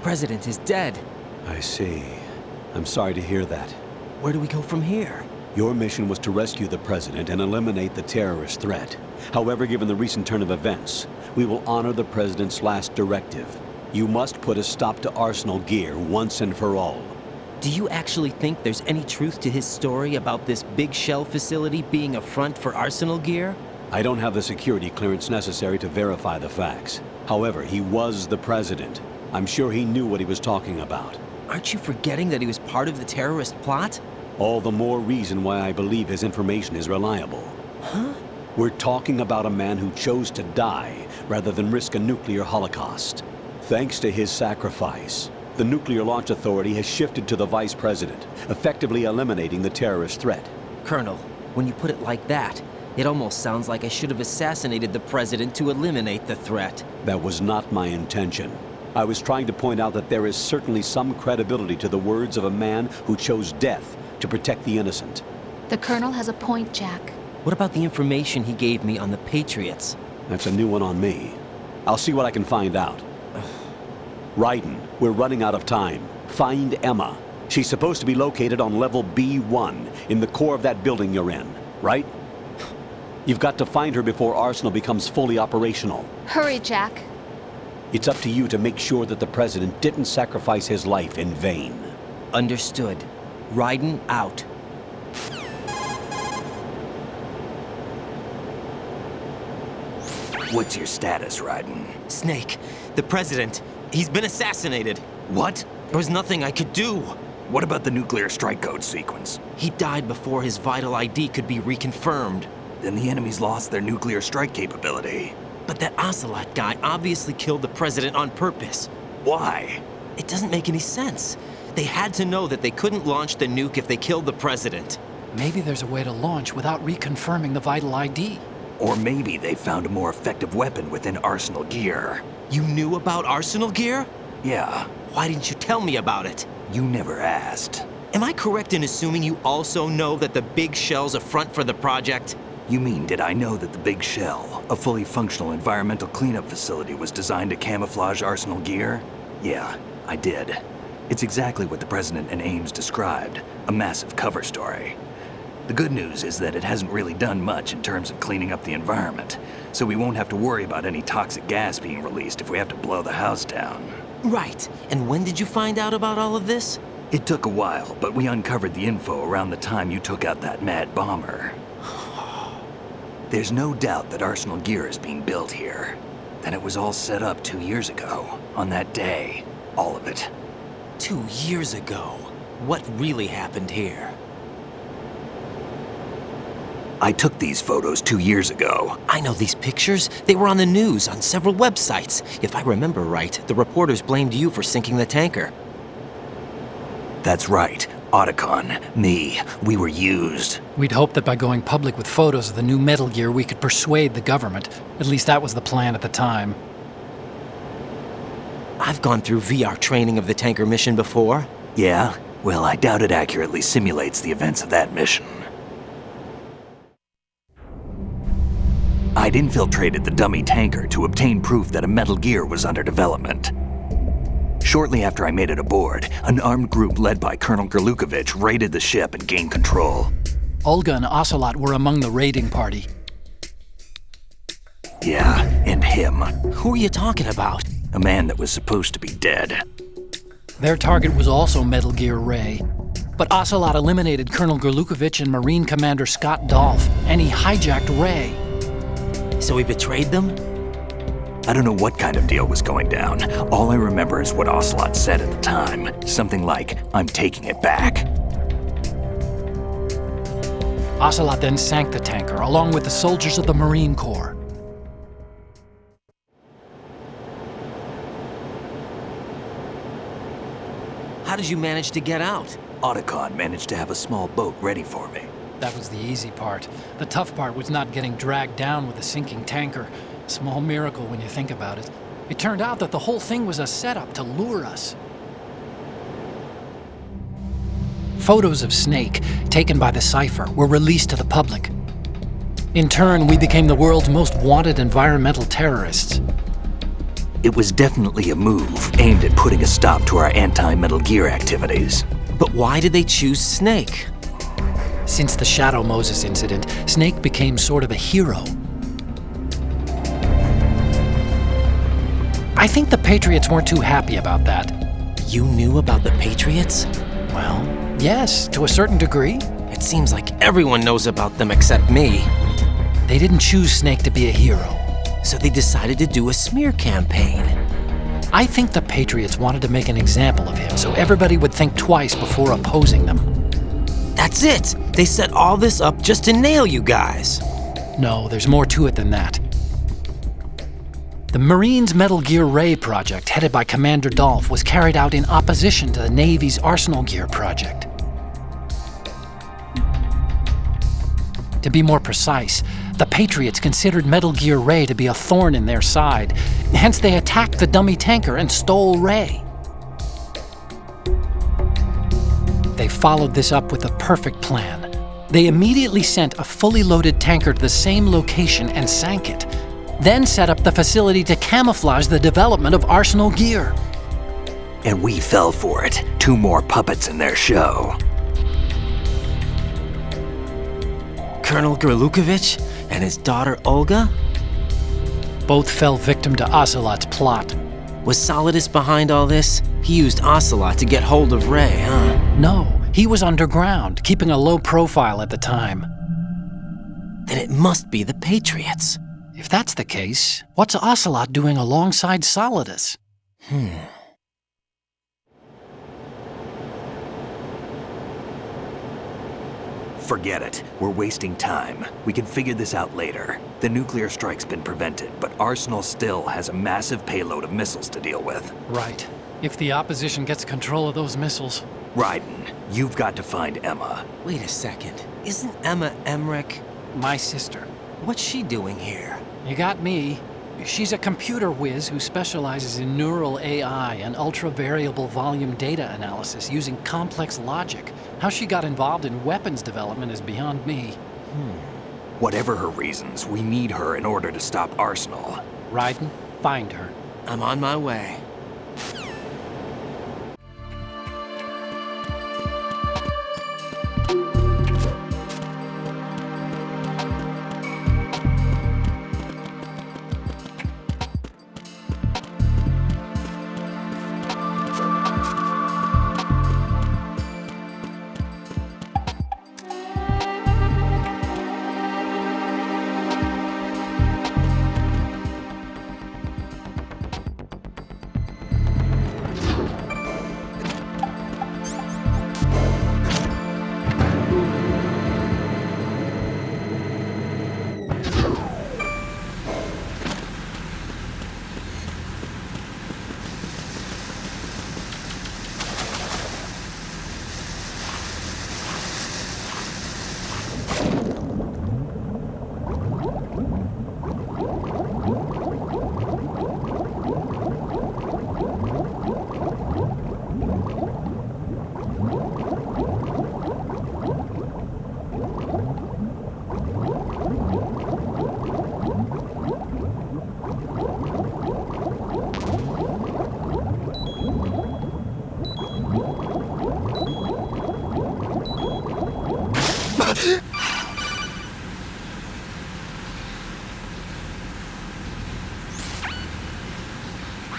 president is dead. I see. I'm sorry to hear that. Where do we go from here? Your mission was to rescue the president and eliminate the terrorist threat. However, given the recent turn of events, we will honor the president's last directive. You must put a stop to Arsenal Gear once and for all. Do you actually think there's any truth to his story about this big shell facility being a front for Arsenal Gear? I don't have the security clearance necessary to verify the facts. However, he was the president. I'm sure he knew what he was talking about. Aren't you forgetting that he was part of the terrorist plot? All the more reason why I believe his information is reliable. Huh? We're talking about a man who chose to die rather than risk a nuclear holocaust. Thanks to his sacrifice, the Nuclear Launch Authority has shifted to the vice president, effectively eliminating the terrorist threat. Colonel, when you put it like that, it almost sounds like I should have assassinated the president to eliminate the threat. That was not my intention. I was trying to point out that there is certainly some credibility to the words of a man who chose death to protect the innocent. The Colonel has a point, Jack. What about the information he gave me on the Patriots? That's a new one on me. I'll see what I can find out. Raiden, we're running out of time. Find Emma. She's supposed to be located on level B1, in the core of that building you're in, right? You've got to find her before Arsenal becomes fully operational. Hurry, Jack. It's up to you to make sure that the president didn't sacrifice his life in vain. Understood. Raiden out. What's your status, Raiden? Snake, the president, he's been assassinated. What? There was nothing I could do. What about the nuclear strike code sequence? He died before his vital ID could be reconfirmed. Then the enemy's lost their nuclear strike capability. But that Ocelot guy obviously killed the president on purpose. Why? It doesn't make any sense. They had to know that they couldn't launch the nuke if they killed the president. Maybe there's a way to launch without reconfirming the vital ID. Or maybe they found a more effective weapon within Arsenal Gear. You knew about Arsenal Gear? Yeah, Why didn't you tell me about it? you never asked. Am I correct in assuming you also know that the big shell's a front for the project? You mean, did I know that the Big Shell, a fully functional environmental cleanup facility, was designed to camouflage Arsenal Gear? Yeah, I did. It's exactly what the President and Ames described, a massive cover story. The good news is that it hasn't really done much in terms of cleaning up the environment, so we won't have to worry about any toxic gas being released if we have to blow the house down. Right. And when did you find out about all of this? It took a while, but we uncovered the info around the time you took out that mad bomber. There's no doubt that Arsenal Gear is being built here. And it was all set up 2 years ago, on that day. All of it. 2 years ago. What really happened here? I took these photos 2 years ago. I know these pictures. They were on the news, on several websites. If I remember right, the reporters blamed you for sinking the tanker. That's right. Otacon, me, we were used. We'd hoped that by going public with photos of the new Metal Gear, we could persuade the government. At least that was the plan at the time. I've gone through VR training of the tanker mission before. Yeah? Well, I doubt it accurately simulates the events of that mission. I'd infiltrated the dummy tanker to obtain proof that a Metal Gear was under development. Shortly after I made it aboard, an armed group led by Colonel Gerlukovich raided the ship and gained control. Olga and Ocelot were among the raiding party. Yeah, and him. Who are you talking about? A man that was supposed to be dead. Their target was also Metal Gear Ray. But Ocelot eliminated Colonel Gerlukovich and Marine Commander Scott Dolph, and he hijacked Ray. So he betrayed them? I don't know what kind of deal was going down. All I remember is what Ocelot said at the time. Something like, "I'm taking it back." Ocelot then sank the tanker, along with the soldiers of the Marine Corps. How did you manage to get out? Otacon managed to have a small boat ready for me. That was the easy part. The tough part was not getting dragged down with a sinking tanker. Small miracle when you think about it. It turned out that the whole thing was a setup to lure us. Photos of Snake, taken by the Cypher, were released to the public. In turn, we became the world's most wanted environmental terrorists. It was definitely a move aimed at putting a stop to our anti-Metal Gear activities. But why did they choose Snake? Since the Shadow Moses incident, Snake became sort of a hero. I think the Patriots weren't too happy about that. You knew about the Patriots? Well, yes, to a certain degree. It seems like everyone knows about them except me. They didn't choose Snake to be a hero. So they decided to do a smear campaign. I think the Patriots wanted to make an example of him so everybody would think twice before opposing them. That's it! They set all this up just to nail you guys. No, there's more to it than that. The Marines' Metal Gear Ray project, headed by Commander Dolph, was carried out in opposition to the Navy's Arsenal Gear project. To be more precise, the Patriots considered Metal Gear Ray to be a thorn in their side. Hence, they attacked the dummy tanker and stole Ray. They followed this up with a perfect plan. They immediately sent a fully loaded tanker to the same location and sank it, then set up the facility to camouflage the development of Arsenal Gear. And we fell for it. 2 more puppets in their show. Colonel Gerlukovich and his daughter Olga? Both fell victim to Ocelot's plot. Was Solidus behind all this? He used Ocelot to get hold of Ray, huh? No, he was underground, keeping a low profile at the time. Then it must be the Patriots. If that's the case, what's Ocelot doing alongside Solidus? Forget it. We're wasting time. We can figure this out later. The nuclear strike's been prevented, but Arsenal still has a massive payload of missiles to deal with. Right. If the opposition gets control of those missiles. Raiden, you've got to find Emma. Wait a second. Isn't Emma Emmerich? My sister. What's she doing here? You got me. She's a computer whiz who specializes in neural AI and ultra-variable volume data analysis using complex logic. How she got involved in weapons development is beyond me. Whatever her reasons, we need her in order to stop Arsenal. Raiden, find her. I'm on my way.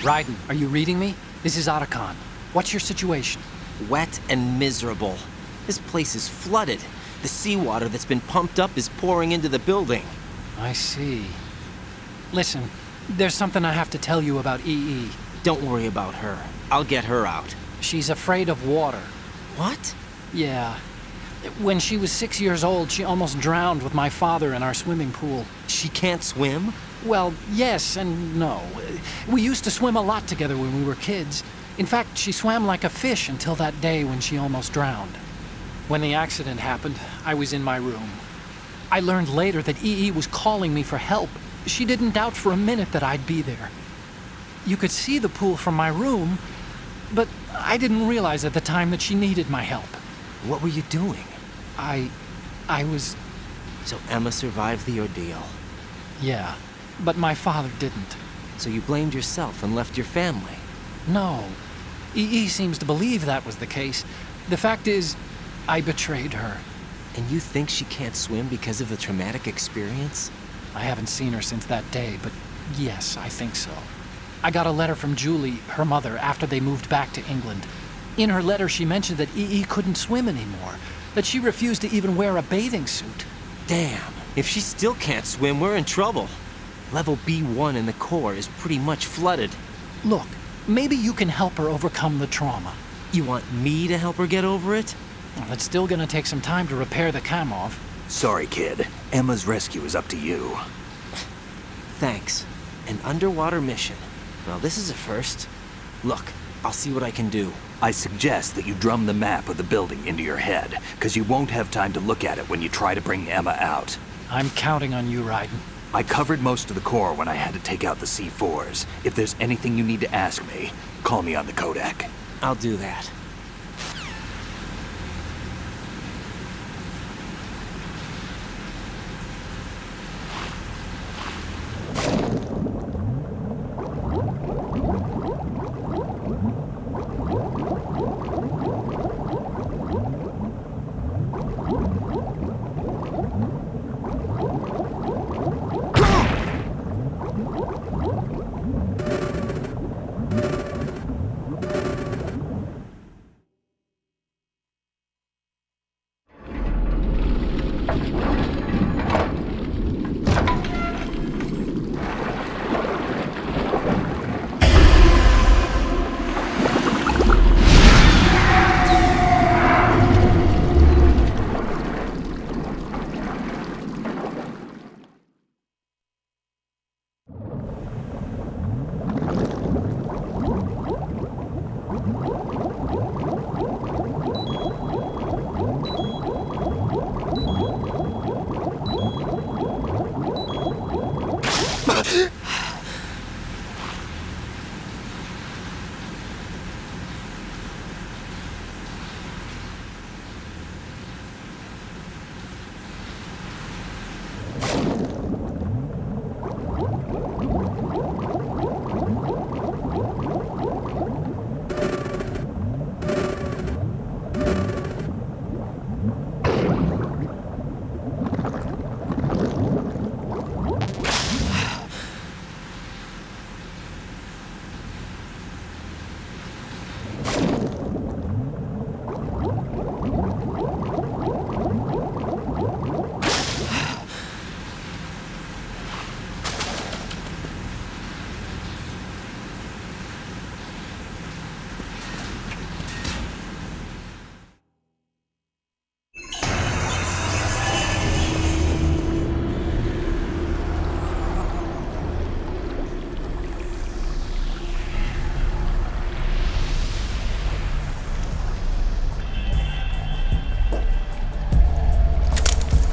Raiden, are you reading me? This is Otacon. What's your situation? Wet and miserable. This place is flooded. The seawater that's been pumped up is pouring into the building. I see. Listen, there's something I have to tell you about EE. Don't worry about her. I'll get her out. She's afraid of water. What? Yeah. When she was 6 years old, she almost drowned with my father in our swimming pool. She can't swim? Well, yes and no. We used to swim a lot together when we were kids. In fact, she swam like a fish until that day when she almost drowned. When the accident happened, I was in my room. I learned later that EE was calling me for help. She didn't doubt for a minute that I'd be there. You could see the pool from my room, but I didn't realize at the time that she needed my help. What were you doing? I was... So Emma survived the ordeal. Yeah, but my father didn't. So you blamed yourself and left your family. No. EE seems to believe that was the case. The fact is, I betrayed her. And you think she can't swim because of the traumatic experience? I haven't seen her since that day, but yes, I think so. I got a letter from Julie, her mother, after they moved back to England. In her letter, she mentioned that EE couldn't swim anymore, that she refused to even wear a bathing suit. Damn, if she still can't swim, we're in trouble. Level B1 in the core is pretty much flooded. Look, maybe you can help her overcome the trauma. You want me to help her get over it? Well, it's still gonna take some time to repair the Kamov. Sorry, kid. Emma's rescue is up to you. Thanks. An underwater mission. Well, this is a first. Look, I'll see what I can do. I suggest that you drum the map of the building into your head, because you won't have time to look at it when you try to bring Emma out. I'm counting on you, Raiden. I covered most of the core when I had to take out the C4s. If there's anything you need to ask me, call me on the codec. I'll do that.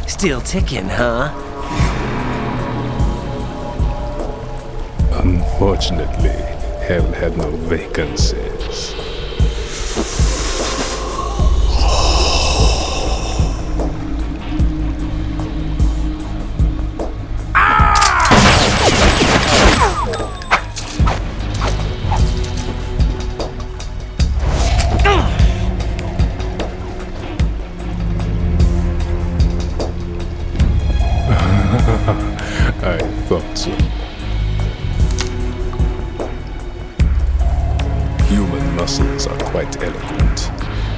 Still ticking, huh? Unfortunately, hell had no vacancies. I thought so. Human muscles are quite eloquent.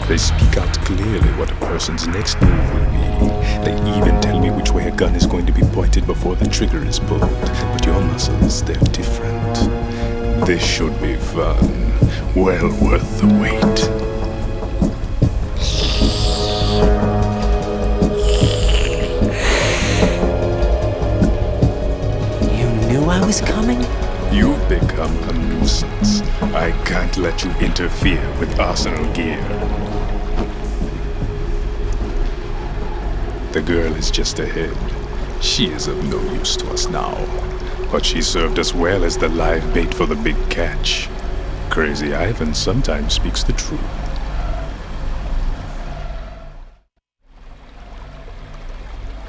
They speak out clearly what a person's next move will be. They even tell me which way a gun is going to be pointed before the trigger is pulled. But your muscles, they're different. This should be fun. Well worth the wait. I was coming? You've become a nuisance. I can't let you interfere with Arsenal gear. The girl is just ahead. She is of no use to us now. But she served us well as the live bait for the big catch. Crazy Ivan sometimes speaks the truth.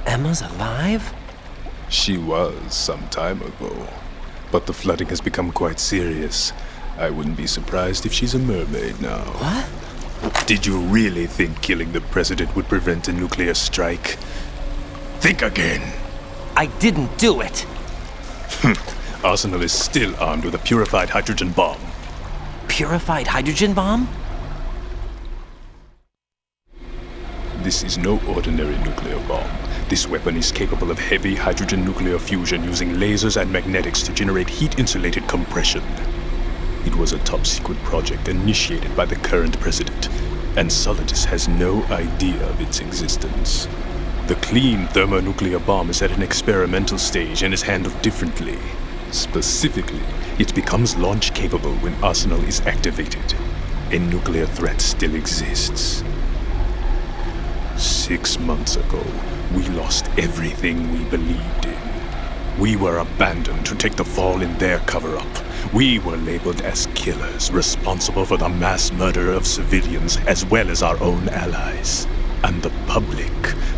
Emma's alive? She was some time ago. but the flooding has become quite serious. I wouldn't be surprised if she's a mermaid now. What? Did you really think killing the president would prevent a nuclear strike? Think again. I didn't do it. Arsenal is still armed with a purified hydrogen bomb. Purified hydrogen bomb? This is no ordinary nuclear bomb. This weapon is capable of heavy hydrogen nuclear fusion using lasers and magnetics to generate heat-insulated compression. It was a top-secret project initiated by the current president, and Solidus has no idea of its existence. The clean thermonuclear bomb is at an experimental stage and is handled differently. Specifically, it becomes launch-capable when Arsenal is activated. A nuclear threat still exists. 6 months ago, we lost everything we believed in. We were abandoned to take the fall in their cover-up. We were labeled as killers, responsible for the mass murder of civilians as well as our own allies. And the public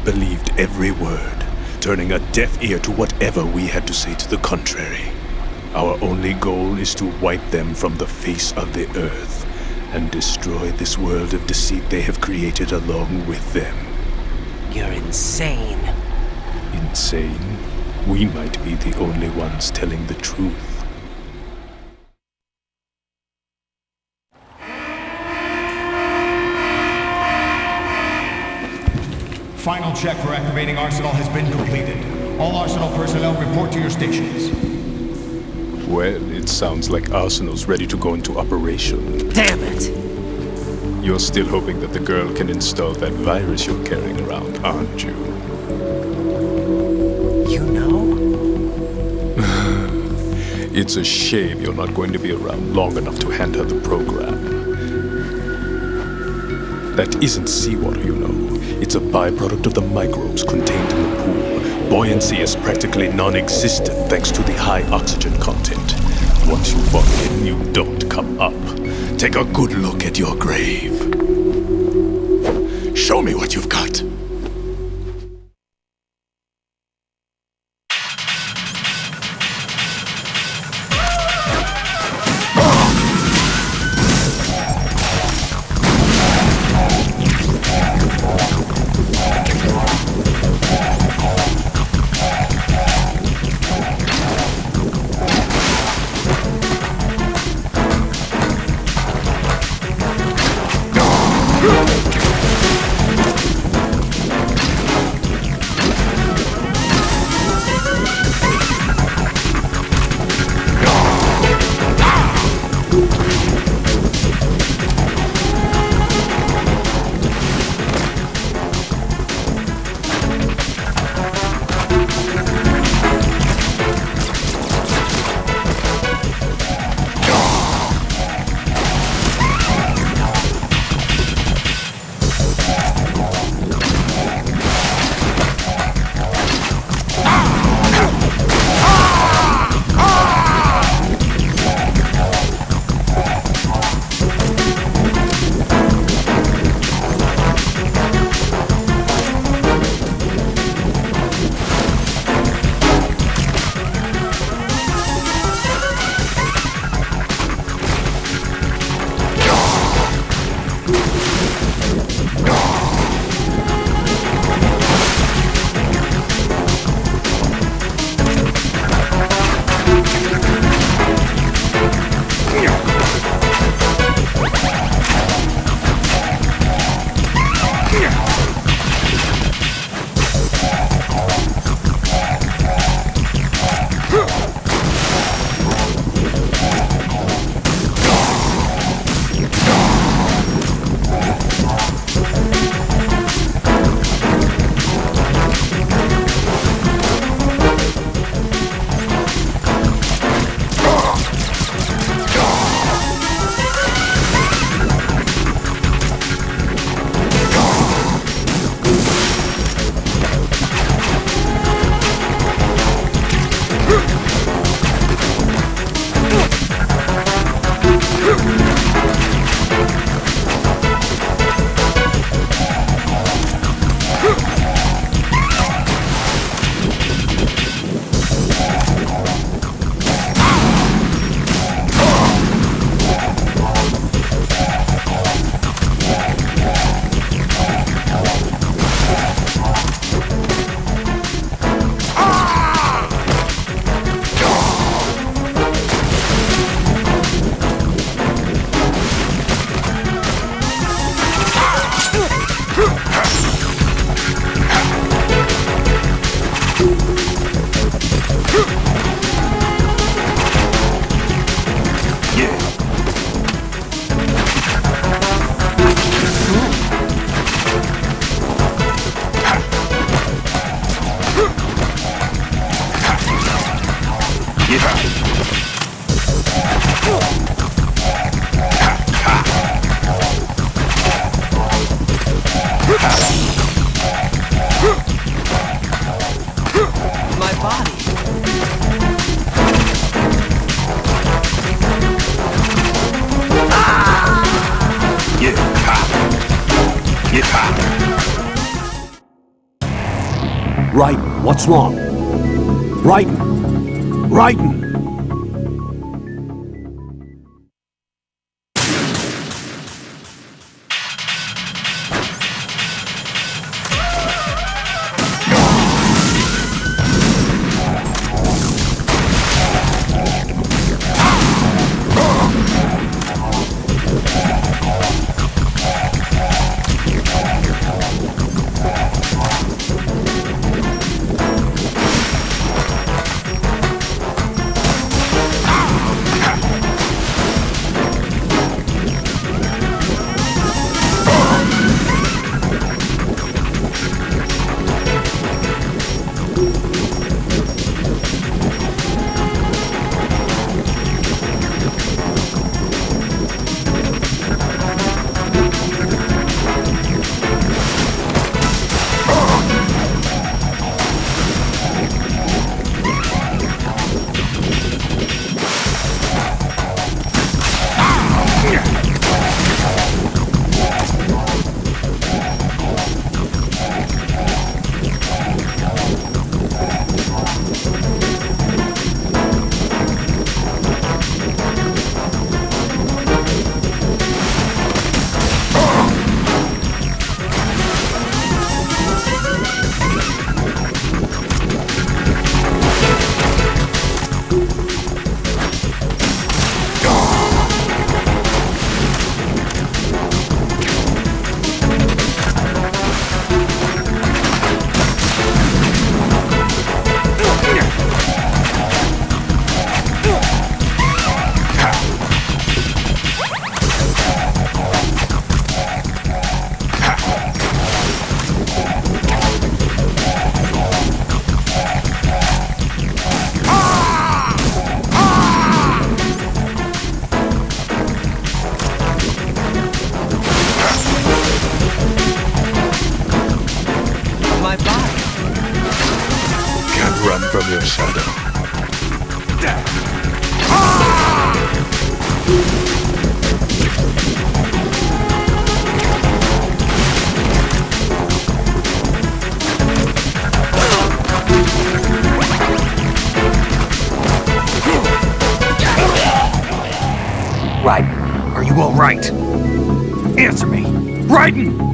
believed every word, turning a deaf ear to whatever we had to say to the contrary. Our only goal is to wipe them from the face of the earth and destroy this world of deceit they have created along with them. You're insane. Insane? We might be the only ones telling the truth. Final check for activating Arsenal has been completed. All Arsenal personnel report to your stations. Well, it sounds like Arsenal's ready to go into operation. Damn it! You're still hoping that the girl can install that virus you're carrying around, aren't you? You know? It's a shame you're not going to be around long enough to hand her the program. That isn't seawater, you know. It's a byproduct of the microbes contained in the pool. Buoyancy is practically non-existent thanks to the high oxygen content. Once you fall in, you don't come up. Take a good look at your grave. Show me what you've got. body. Raiden, what's wrong? Raiden! Raiden! From your shadow. Raiden, are you all right? Answer me! Raiden!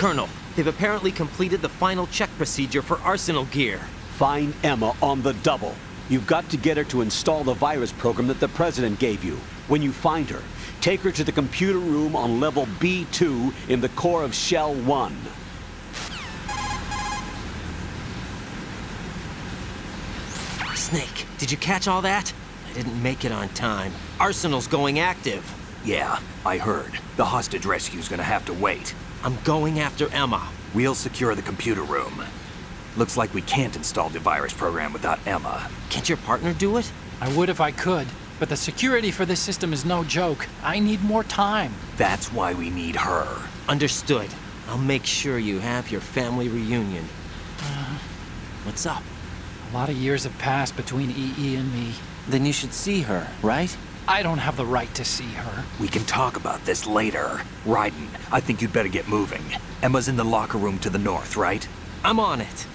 Colonel, they've apparently completed the final check procedure for arsenal gear. Find Emma on the double. You've got to get her to install the virus program that the President gave you. When you find her, take her to the computer room on level B2 in the core of Shell 1. Snake, did you catch all that? I didn't make it on time. Arsenal's going active. Yeah, I heard. The hostage rescue's gonna have to wait. I'm going after Emma. We'll secure the computer room. Looks like we can't install the virus program without Emma. Can't your partner do it? I would if I could, but the security for this system is no joke. I need more time. That's why we need her. Understood. I'll make sure you have your family reunion. What's up? A lot of years have passed between EE and me. Then you should see her, right? I don't have the right to see her. We can talk about this later. Raiden, I think you'd better get moving. Emma's in the locker room to the north, right? I'm on it.